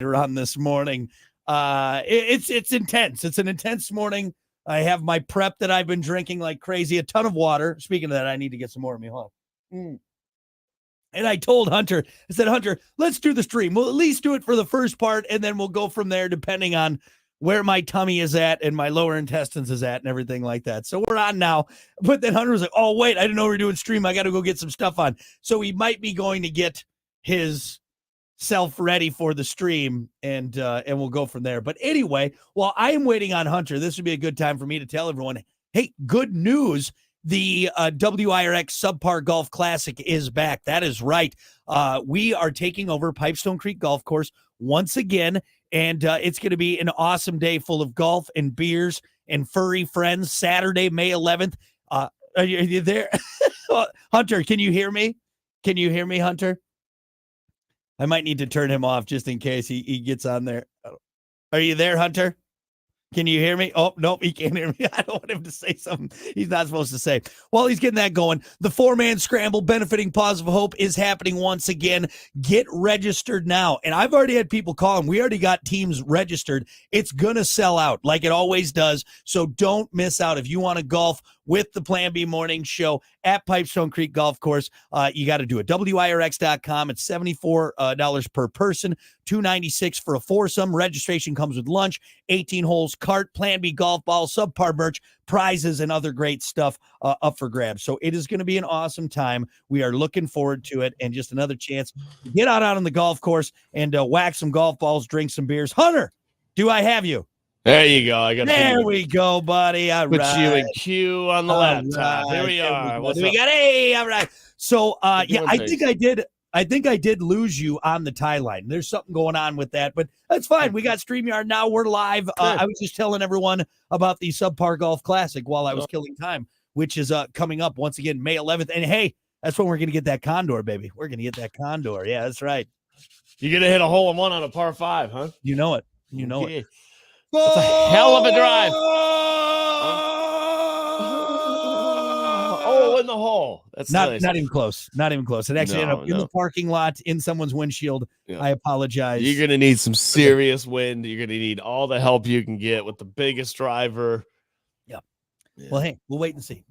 on this morning. It's intense. It's an intense morning. I have my prep that I've been drinking like crazy, a ton of water. Speaking of that, I need to get some more of me home. And I told Hunter, I said, Hunter, let's do the stream. We'll at least do it for the first part, and then we'll go from there depending on where my tummy is at and my lower intestines is at and everything like that. So we're on now. But then Hunter was like, oh, wait, I didn't know we were doing stream. I got to go get some stuff on. So he might be going to get his self ready for the stream, and we'll go from there. But anyway, while I am waiting on Hunter, this would be a good time for me to tell everyone, hey, good news. The WIRX Subpar Golf Classic is back. That is right. We are taking over Pipestone Creek Golf Course once again, and it's going to be an awesome day full of golf and beers and furry friends. Saturday, May 11th. Are you there? Hunter, can you hear me? Can you hear me, Hunter? I might need to turn him off just in case he gets on there. Are you there, Hunter? Can you hear me? Oh, nope, he can't hear me. I don't want him to say something he's not supposed to say. While he's getting that going, the four-man scramble benefiting Paws of Hope is happening once again. Get registered now. And I've already had people call, and we already got teams registered. It's going to sell out like it always does, so don't miss out. If you want to golf with the Plan B Morning Show at Pipestone Creek Golf Course, you got to do it. WIRX.com. It's $74 per person, $296 for a foursome. Registration comes with lunch, 18 holes, cart, Plan B golf ball, subpar merch, prizes, and other great stuff up for grabs. So it is going to be an awesome time. We are looking forward to it, and just another chance to get out on the golf course and whack some golf balls, drink some beers. Hunter, do I have you? There you go. I got there we go, buddy. All Put right. you in queue on the laptop. Right. Here we are. What do we got? Hey, all right. So yeah, I think I did lose you on the tie line. There's something going on with that, but that's fine. We got StreamYard now. We're live. I was just telling everyone about the Subpar Golf Classic while I was killing time, which is coming up once again, May 11th. And hey, that's when we're going to get that condor, baby. We're going to get that condor. Yeah, that's right. You're going to hit a hole in one on a par 5, huh? You know it. You know it. It's a hell of a drive. Oh, in the hole. That's not nice. Not even close. Not even close. It actually ended up in the parking lot in someone's windshield. Yeah. I apologize. You're going to need some serious wind. You're going to need all the help you can get with the biggest driver. Yeah. Well, hey, we'll wait and see.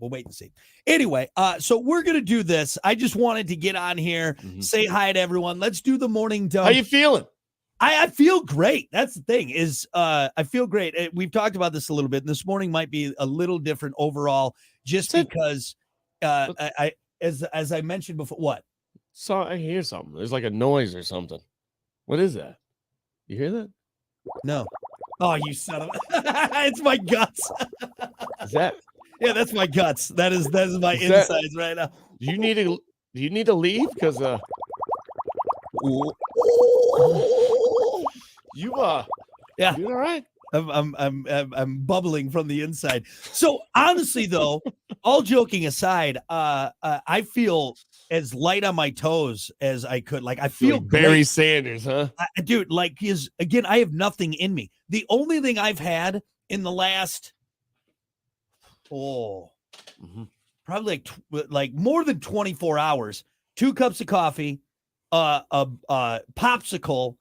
Anyway, so we're going to do this. I just wanted to get on here, say hi to everyone. Let's do the morning dump. How you feeling? I feel great. That's the thing is I feel great. We've talked about this a little bit. And this morning might be a little different overall just because as I mentioned before, what? So I hear something. There's like a noise or something. What is that? You hear that? No. Oh, you son of it's my guts. Is that? Yeah, that's my guts. That is my insides right now. Do you need to leave? Because you yeah, you all right? I'm bubbling from the inside. So honestly, though, all joking aside, I feel as light on my toes as I could. Like I feel like Barry Sanders, huh? Dude, like again, I have nothing in me. The only thing I've had in the last probably like more than 24 hours, 2 cups of coffee, a popsicle,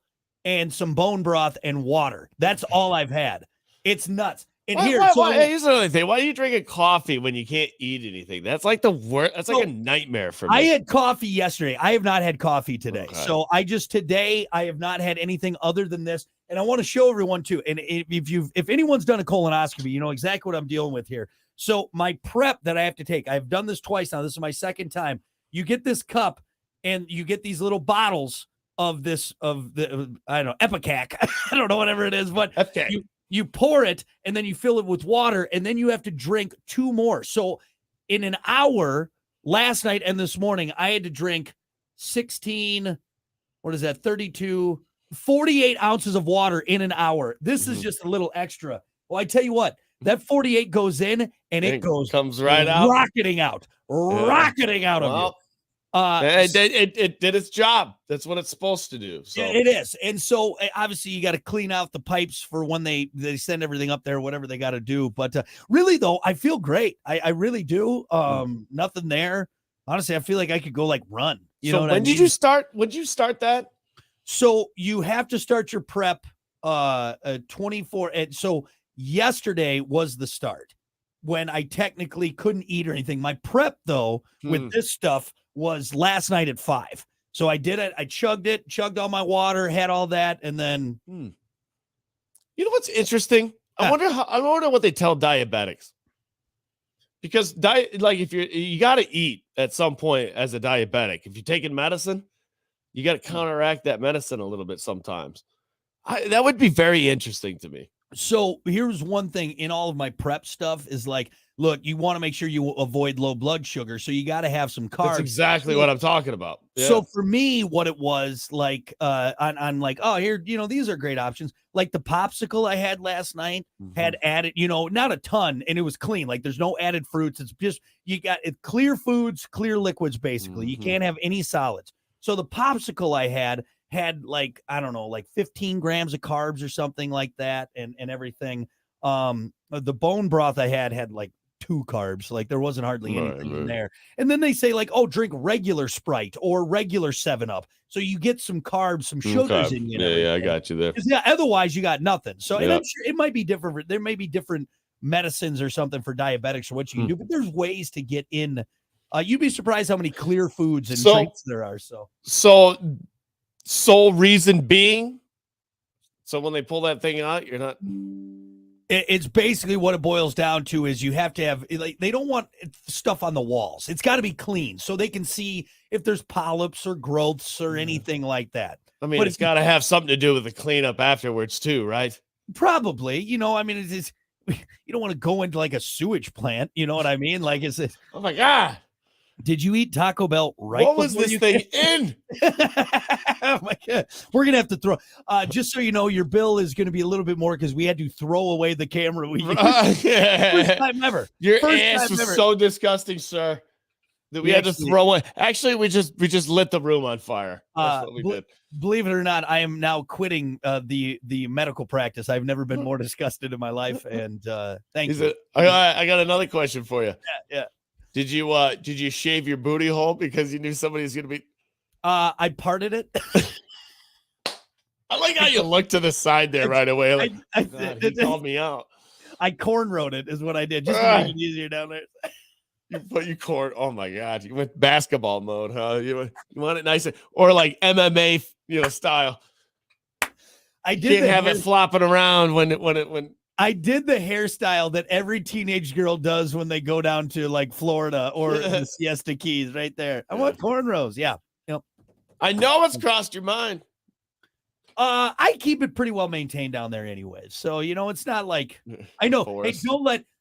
and some bone broth and water. That's all I've had. It's nuts. And here's another thing. Why are you drinking coffee when you can't eat anything? That's like the worst. That's like a nightmare for me. I had coffee yesterday. I have not had coffee today. Okay. So today I have not had anything other than this. And I want to show everyone too. And if anyone's done a colonoscopy, you know exactly what I'm dealing with here. So my prep that I have to take, I've done this twice now. This is my second time. You get this cup and you get these little bottles of the I don't know, Epicac. I don't know, whatever it is, but you pour it and then you fill it with water and then you have to drink 2 more. So in an hour, last night and this morning, I had to drink 48 ounces of water in an hour. This is just a little extra. Well, I tell you what, that 48 goes in and it comes right out, rocketing out of you. It did its job. That's what it's supposed to do. So it is. And so obviously you got to clean out the pipes for when they send everything up there, whatever they got to do. But really though, I feel great. I really do. Nothing there. Honestly, I feel like I could go like run. You know what I mean? Did you start? Would you start that? So you have to start your prep 24. And so yesterday was the start when I technically couldn't eat or anything. My prep, though, with this stuff was last night at 5. So I did it. I chugged all my water, had all that, and then. You know what's interesting? I wonder what they tell diabetics. Because if you got to eat at some point as a diabetic. If you're taking medicine, you got to counteract that medicine a little bit sometimes. That would be very interesting to me. So here's one thing in all of my prep stuff is like, look, you want to make sure you avoid low blood sugar. So you got to have some carbs. That's exactly what I'm talking about. Yeah. So for me, what it was like, on like, oh, here, these are great options. Like the popsicle I had last night had added, not a ton, and it was clean. Like there's no added fruits. It's just, you got it clear foods, clear liquids, basically. You can't have any solids. So the popsicle I had like, I don't know, like 15 grams of carbs or something like that, and everything. The bone broth I had like 2 carbs. Like there wasn't hardly anything in there. And then they say like, oh, drink regular Sprite or regular 7-Up. So you get some carbs, some sugars in you. Yeah, I got you there. Yeah, otherwise you got nothing. So and I'm sure it might be different. There may be different medicines or something for diabetics or what you can do, but there's ways to get in. You'd be surprised how many clear foods and drinks there are. So sole reason being, so when they pull that thing out, you're not. It's basically what it boils down to is you have to have, like, they don't want stuff on the walls. It's got to be clean so they can see if there's polyps or growths or anything like that. I mean, it's got to have something to do with the cleanup afterwards too, right? Probably. I mean, it's you don't want to go into like a sewage plant. You know what I mean? Like, oh my God. Did you eat Taco Bell right? What was this thing in? Oh my God. We're going to have to throw, just so you know, your bill is going to be a little bit more because we had to throw away the camera we used. First time ever. Your ass was so disgusting, sir, that we had to throw it. Actually, we just lit the room on fire. That's what we did. Believe it or not, I am now quitting the medical practice. I've never been more disgusted in my life. And thank you. I got another question for you. Yeah. Did you shave your booty hole because you knew somebody was going to be? I parted it. I like how you looked to the side there right away. Like, he called me out. I cornrowed it is what I did, just to make it easier down there. You corn. Oh my God! You went basketball mode, huh? You want it nice or like MMA, style. I did. Can't have it flopping around when. I did the hairstyle that every teenage girl does when they go down to like Florida or the Siesta Keys right there. I want cornrows. Yeah. Yep. I know it's crossed your mind. I keep it pretty well maintained down there anyways. So, it's not like I know. Hey,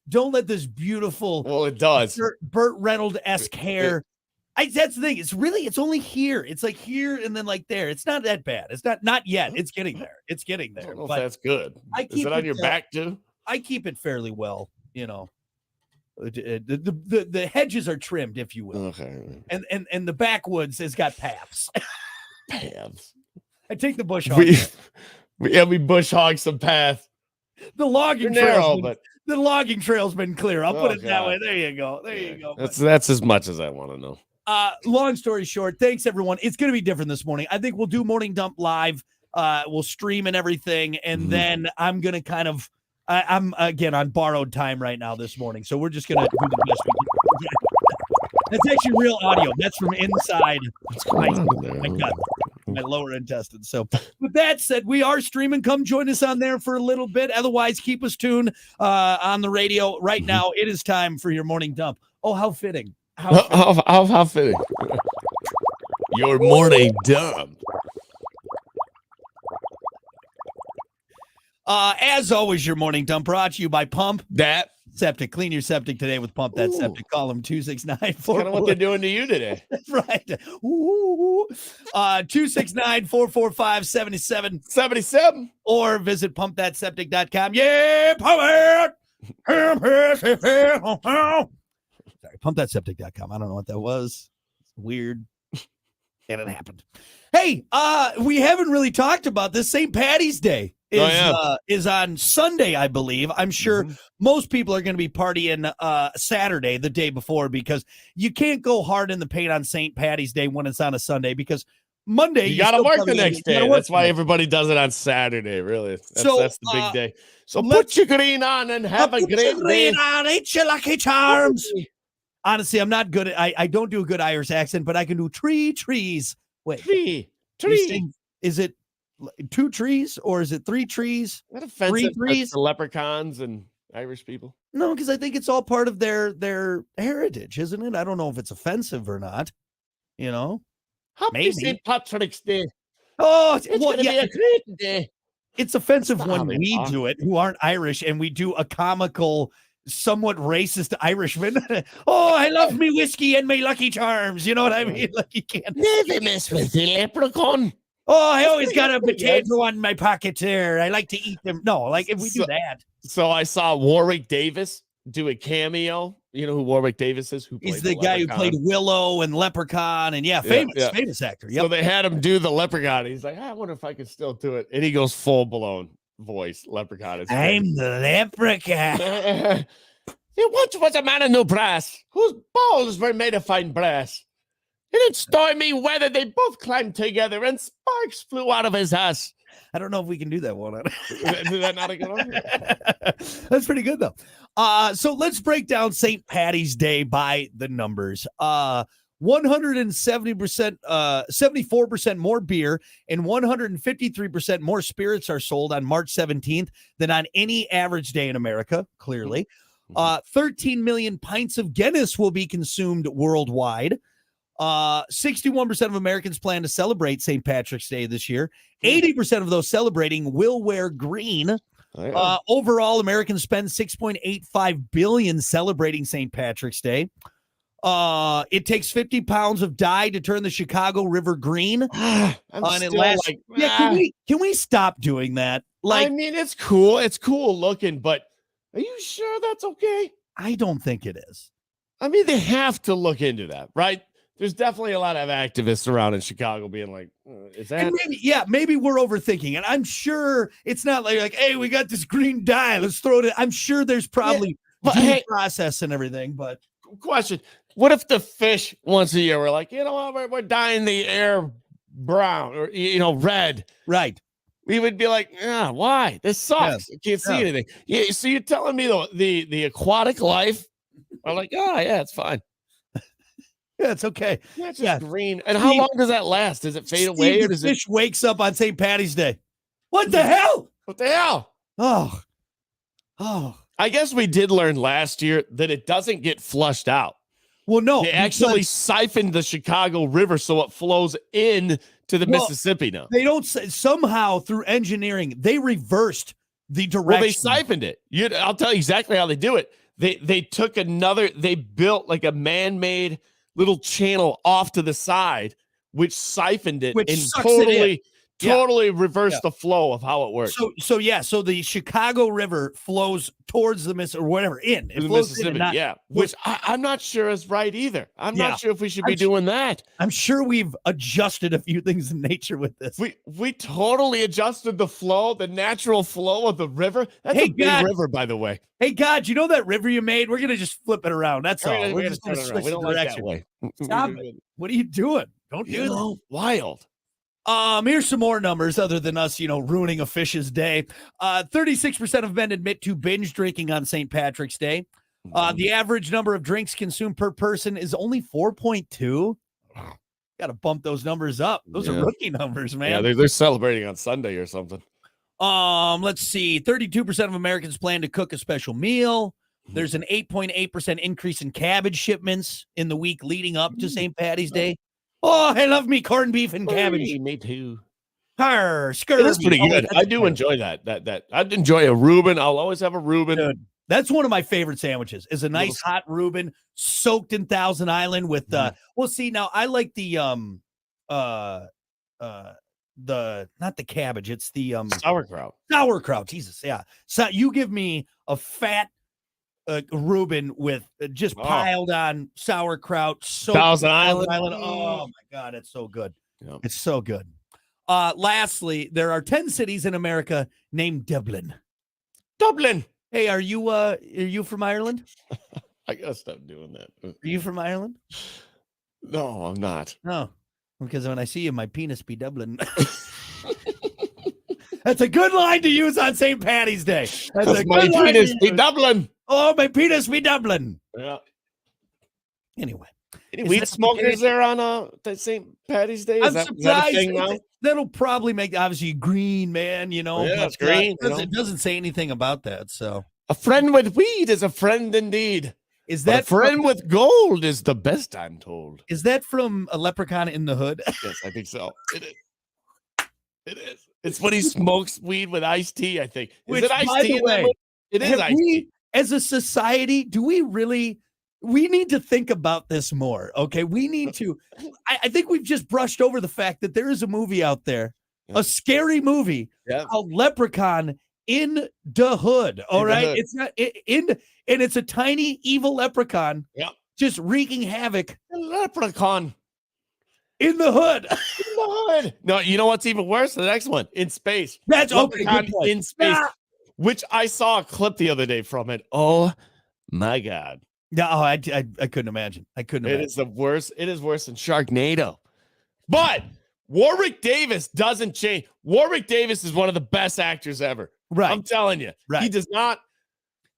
don't let this beautiful. Well, it does. Burt Reynolds-esque hair. That's the thing. It's only here. It's like here and then like there. It's not that bad. It's not yet. It's getting there. It's getting there. I don't know if that's good. Is it on your back too? I keep it fairly well. The hedges are trimmed, if you will. Okay. And the backwoods has got paths. Paths. I take the bush hog. We bush hog some paths. The logging trail's been clear. I'll put it that way. There you go. There you go. That's as much as I want to know. Long story short, thanks everyone. It's going to be different this morning. I think we'll do Morning Dump live. We'll stream and everything. And then I'm going to I'm again on borrowed time right now this morning. So we're just going to do the best we can. That's actually real audio. That's from inside my gut, my lower intestine. So with that said, we are streaming. Come join us on there for a little bit. Otherwise, keep us tuned on the radio. Right now, it is time for your Morning Dump. Oh, how fitting. How fitting. Your Morning Dump. As always, your Morning Dump brought to you by Pump That Septic. Clean your septic today with Pump That Septic. Call them 269. Kind of what they're doing to you today. Right. 269-445-7777. Or visit pumpthatseptic.com. Yeah, pump it. Sorry, pumpthatseptic.com. I don't know what that was. It's weird. And it happened. Hey, we haven't really talked about this. St. Patty's Day is on Sunday, I believe. I'm sure most people are going to be partying Saturday, the day before, because you can't go hard in the paint on St. Patty's Day when it's on a Sunday, because Monday, You got to still work probably the gotta- next you gotta day. work That's the why next- everybody does it on Saturday, really. So, That's the big day. So let's- put your green on and have a Put great your day. green on, eat your Lucky Charms. Honestly, I'm not good at. I don't do a good Irish accent, but I can do trees. Wait, Tree. you saying- is it 2 trees or is it 3 trees? That offensive trees? to leprechauns and Irish people. No, because I think it's all part of their heritage, isn't it? I don't know if it's offensive or not. You know? Happy Maybe. St. Patrick's Day. Oh, It's well, going to yeah, be a great day. it's offensive That's not when how they we talk. do it, who aren't Irish, and we do a comical, somewhat racist Irishman. Oh, I love me whiskey and my Lucky Charms. You know what I mean? Like you can't. Never mess with the leprechaun. Oh, I always got a pretty good. potato on my pocket there. I like to eat them. No, like if we do So- that, So I saw Warwick Davis do a cameo. You know who Warwick Davis is? Who he's played the guy who Leprechaun? played Willow and Leprechaun, and famous actor. Yep. So they had him do the leprechaun. He's like, I wonder if I could still do it. And he goes full blown voice leprechaun. It's I'm the leprechaun. there once was a man in New Brass whose balls were made of fine brass. In stormy weather, they both climbed together and sparks flew out of his ass. I don't know if we can do that one. Is that not a good one? That's pretty good though. So let's break down St. Patty's Day by the numbers. 170%, 74% more beer and 153% more spirits are sold on March 17th than on any average day in America, clearly. 13 million pints of Guinness will be consumed worldwide. 61% of Americans plan to celebrate St. Patrick's Day this year. 80% of those celebrating will wear green. Overall, Americans spend $6.85 billion celebrating St. Patrick's Day. It takes 50 pounds of dye to turn the Chicago River green. I'm And it still lasts- like, Yeah, can we stop doing that? I mean, it's cool. It's cool looking, but are you sure that's okay? I don't think it is. I mean, they have to look into that, right? There's definitely a lot of activists around in Chicago being like, is that? And maybe we're overthinking, and I'm sure it's not like, hey, we got this green dye, let's throw it in. I'm sure there's probably but due hey- process and everything, but Question. What if the fish once a year were like, you know what, we're dyeing the air brown or, red? right. We would be like, yeah, why? This sucks. I can't see Yeah. anything. Yeah, so you're telling me the aquatic life? I'm like, oh, yeah, it's fine. Yeah, it's okay. Yeah, it's just Yeah. green. And how Steve- long does that last? Does it fade Steve away the or does it? fish wakes up on St. Patty's Day. What the hell? What the hell? Oh. I guess we did learn last year that it doesn't get flushed out. Well, no, They actually because siphoned the Chicago River so it flows in to the Well, Mississippi now. they don't say, somehow through engineering, they reversed the direction. Well, they siphoned it. I'll tell you exactly how they do it. They took they built like a man-made little channel off to the side, which siphoned it Which and sucks it in. totally reversed Yeah. the flow of how it works. So the Chicago River flows towards the Miss or whatever in. It The flows in Mississippi, and not- yeah, which I'm not sure is right either. I'm Yeah. not sure if we should be I'm s- doing that. I'm sure we've adjusted a few things in nature with this. We totally adjusted the flow, the natural flow of the river. That's Hey, a big God. river, by the way. Hey, God, you know that river you made? We're gonna just flip it around. That's all. We're gonna just gonna turn it around. switch We the don't like that direction. way. Stop it. What are you doing? Don't do You that. know, wild. Here's some more numbers other than us, ruining a fish's day. 36% of men admit to binge drinking on St. Patrick's Day. The average number of drinks consumed per person is only 4.2. Got to bump those numbers up. Those are Yeah. rookie numbers, Yeah, man. they're celebrating on Sunday or something. Let's see. 32% of Americans plan to cook a special meal. There's an 8.8% increase in cabbage shipments in the week leading up to St. Patty's Day. Oh, I love me corned beef and cabbage. Hey, me too. Arr, It scurvy. is pretty Oh, good. that's I do good. enjoy that. I'd enjoy a Reuben. I'll always have a Reuben. Dude, that's one of my favorite sandwiches. Is a nice hot Reuben soaked in Thousand Island with well, see, now I like the not the cabbage, it's the Sauerkraut. sauerkraut. Jesus, yeah. So you give me a fat Reuben with just Oh. piled on sauerkraut, soaked Thousand in Island. Oh my god, it's so good. Yep. It's so good. Lastly, there are 10 cities in America named Dublin. Dublin. Hey, are you from Ireland? I gotta stop doing that. Are you from Ireland? No, I'm not. No. Because when I see you, my penis be doubling. That's a good line to use on St. Patty's Day. That's a my good line to penis be use. doubling. Oh, my penis be doubling. Yeah. Anyway. Any Is weed that smokers there on that St. Patty's Day? Is I'm that surprised. a thing now? That'll probably make obviously green, man. Yeah, but it's green. it doesn't say anything about that. So A friend with weed is a friend indeed. is But that a friend with gold is the best, I'm told. is that from a Leprechaun in the Hood? Yes, I think so. It is. It is. It's when he smokes weed with iced tea, I think. Which, is it iced by tea the in that way, movie? It is Have iced tea. as a society, do we really? We need to think about this more. Okay, we need to. I think we've just brushed over the fact that there is a movie out there, Yeah. a scary movie Yeah. called Leprechaun in the Hood. All In the right, Hood. it's not and it's a tiny evil leprechaun. Yep. Just wreaking havoc A leprechaun in the hood. in the hood. No, you know what's even worse? The next one in space. That's okay. Leprechaun Good point. in space, Ah! which I saw a clip the other day from it. Oh my God. No, I couldn't imagine. I couldn't It imagine. is the worst. It is worse than Sharknado. But Warwick Davis doesn't change. Warwick Davis is one of the best actors ever. Right. I'm telling you. Right. He does not,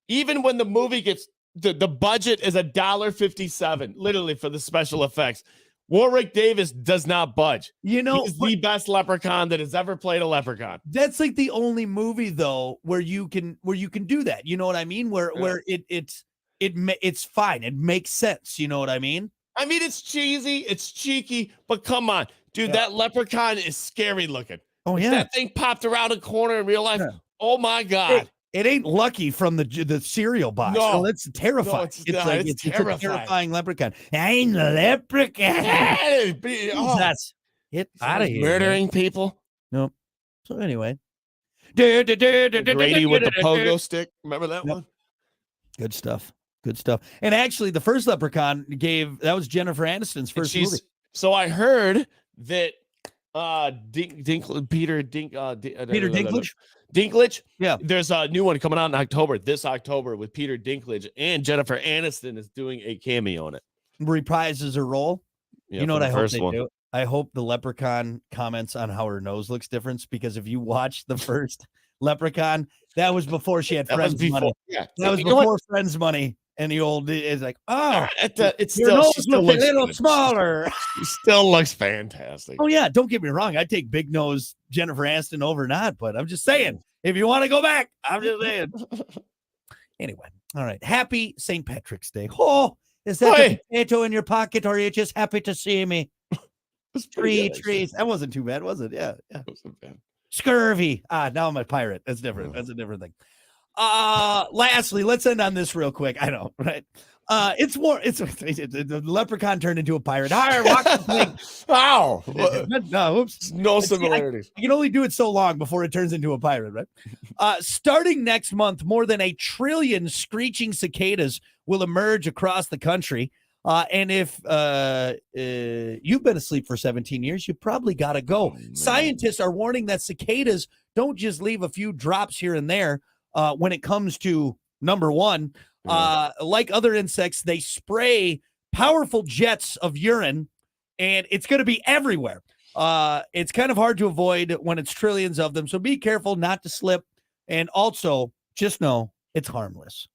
even when the movie gets, the budget is $1.57, literally, for the special effects. Warwick Davis does not budge. You know, He's the best leprechaun that has ever played a leprechaun. that's like the only movie though where you can do that. You know what I mean? Where it's fine. It makes sense. You know what I mean? I mean, it's cheesy, it's cheeky, but come on, dude, Yeah. that leprechaun is scary looking. Oh If yeah. that thing popped around a corner in real life. Yeah. Oh my God. It ain't Lucky from the cereal box. No. Oh, that's terrifying. it's It's a terrifying. terrifying leprechaun. I'm the leprechaun. Oh, That's get out of here. man. murdering people. So anyway. Grady with the pogo stick. Remember that Yep. one? Good stuff. Good stuff. And actually, the first Leprechaun that was Jennifer Aniston's first movie. So I heard that Peter Dinklage. Dinklage. Yeah. There's a new one coming out in October, this October, with Peter Dinklage, and Jennifer Aniston is doing a cameo in it. Reprises her role. Yeah, You know for what the I hope first they one. do? I hope the Leprechaun comments on how her nose looks different, because if you watch the first Leprechaun, that was before she had That was Friends before. money. Yeah. That was You know what? before Friends money. And the old is like, oh, It's your still, nose she still looks a looks little good. smaller. She still looks fantastic. Oh yeah, don't get me wrong. I take big nose Jennifer Aniston over not, but I'm just saying, if you want to go back, I'm just saying. Anyway, all right. Happy St. Patrick's Day. Oh, is that Hey. a potato in your pocket, or are you just happy to see me? It's pretty good, actually. Trees. That wasn't too bad, was it? Yeah. It wasn't bad. Scurvy. Now I'm a pirate. That's different. That's a different thing. Lastly, let's end on this real quick. I know, right? The leprechaun turned into a pirate. Higher, walk the thing. Wow. No, oops. No See, similarities. I can only do it so long before it turns into a pirate, right? Starting next month, more than 1 trillion screeching cicadas will emerge across the country. And if you've been asleep for 17 years, you probably got to go. Oh, man. Scientists are warning that cicadas don't just leave a few drops here and there. When it comes to number one, like other insects, they spray powerful jets of urine, and it's going to be everywhere. It's kind of hard to avoid when it's trillions of them. So be careful not to slip. And also, just know it's harmless.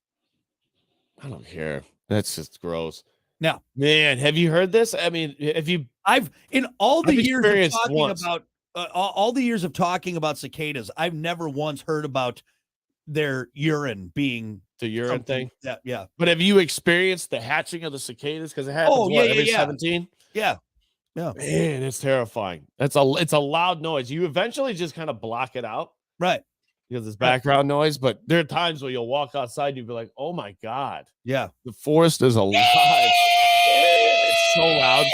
I don't care. That's just gross. Now, Man, have you heard this? I mean, I've in all the I've years of experienced talking once. about all the years of talking about cicadas, I've never once heard about their urine being the urine something thing? Yeah. But have you experienced the hatching of the cicadas? Because it happens Oh, yeah, every yeah. 17? Yeah. Man, it's terrifying. It's a loud noise. You eventually just kind of block it out Right. because it's background noise. But there are times where you'll walk outside and you'll be like, oh my God, Yeah. the forest is alive. It's so loud.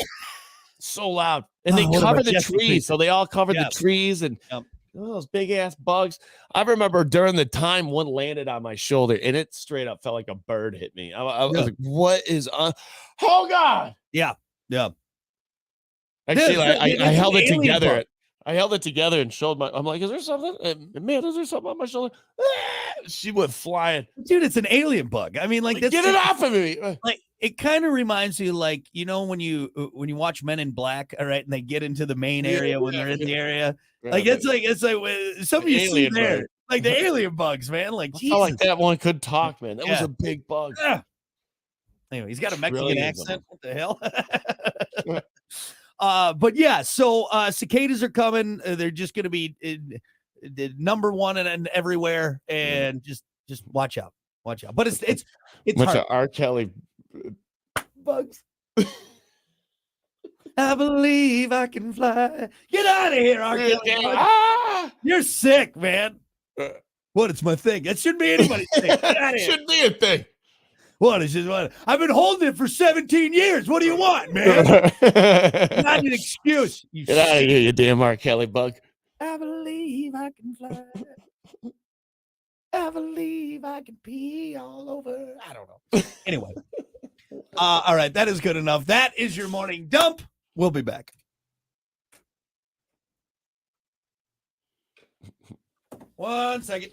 So loud. And they Oh, what a cover the majestic trees. creature. So they all cover Yeah. the trees and Yep. those big ass bugs. I remember during the time one landed on my shoulder and it straight up felt like a bird hit me. I was Yeah. like, what is on? Oh God. Yeah. Actually, I It's held an it alien together. bug. I held it together and showed I'm like, is there something? Man, is there something on my shoulder? She went flying. Dude, it's an alien bug. I mean, like, Like, get it off of me. Like, it kind of reminds you, like, you know, when you watch Men in Black, all right, and they get into the main area when they're in the area, like it's like some of you see there, bird. like the alien bugs, man. Like, I Jesus. felt like that one could talk, man. That was Yeah. a big bug. Yeah. Anyway, he's got a Mexican Trillions of accent. What the hell? But yeah, so cicadas are coming. They're just going to be number one and everywhere, and just watch out. Watch out. But it's Bunch hard. of R. Kelly Bugs. I believe I can fly. Get out of here, R. Kelly. Ah! You're sick, man. What? It's my thing. That shouldn't be anybody's thing. Get out of here. Shouldn't be a thing. What is just what? I've been holding it for 17 years. What do you want, man? Not an excuse. You Get out of here, you damn R. Kelly bug. I believe I can fly. I believe I can pee all over. I don't know. Anyway. All right. That is good enough. That is your morning dump. We'll be back. One second.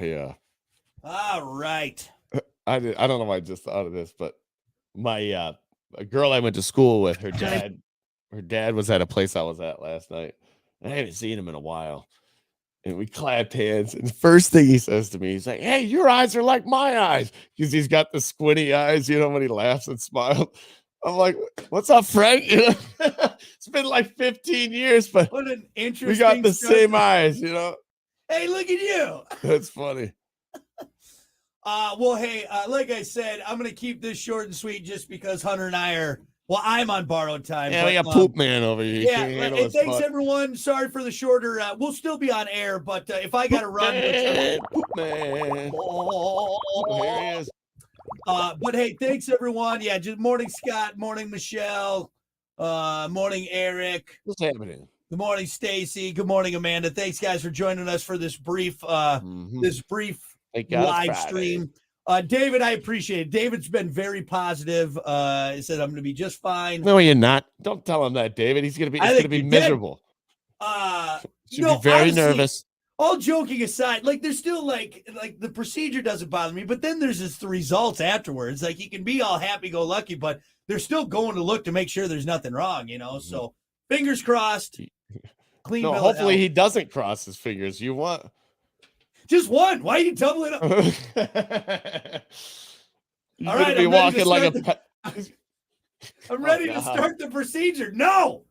Yeah. All right. I don't know why I just thought of this, but my a girl I went to school with, her dad was at a place I was at last night. I haven't seen him in a while. And we clapped hands. And the first thing he says to me, he's like, "Hey, your eyes are like my eyes." Because he's got the squinty eyes, you know, when he laughs and smiles. I'm like, "What's up, Frank?" You know? It's been like 15 years, but What an interesting. we got the story. same eyes, you know. Hey, look at you. That's funny. Well, hey, like I said, I'm gonna keep this short and sweet just because Hunter and I are. Well, I'm on borrowed time. Yeah, but, we got Poop Man over here. He Yeah, can't handle and his thanks butt. everyone. Sorry for the shorter. We'll still be on air, but if I gotta run, Man, Poop Man. Oh, here he is. but hey, thanks everyone. Yeah, just morning Scott, morning Michelle, morning Eric, What's happening? good morning Stacy, good morning Amanda. Thanks guys for joining us for this brief Mhm. Thank God it's live Friday. stream. David, I appreciate it. David's been very positive. He said I'm gonna be just fine. No, you're not. Don't tell him that, David. He's gonna be. I It's think gonna be you did. miserable. Should No, be very honestly, nervous. all joking aside, like there's still like the procedure doesn't bother me, but then there's just the results afterwards. Like you can be all happy go lucky, but they're still going to look to make sure there's nothing wrong, you know. So fingers crossed. Clean. No, bill of hopefully health. he doesn't cross his fingers. You want? Just one. Why are you doubling up? You're All gonna right, be I'm ready to walking like a. start Pe- I'm ready to God. start the procedure. No.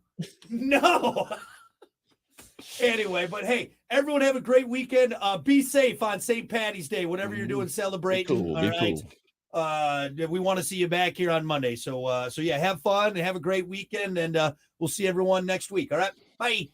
Anyway, but hey, everyone have a great weekend. Be safe on St. Patty's Day, whatever you're doing, Be celebrating. cool. All Be right. cool. We want to see you back here on Monday. So yeah, have fun and have a great weekend, and we'll see everyone next week. All right. Bye.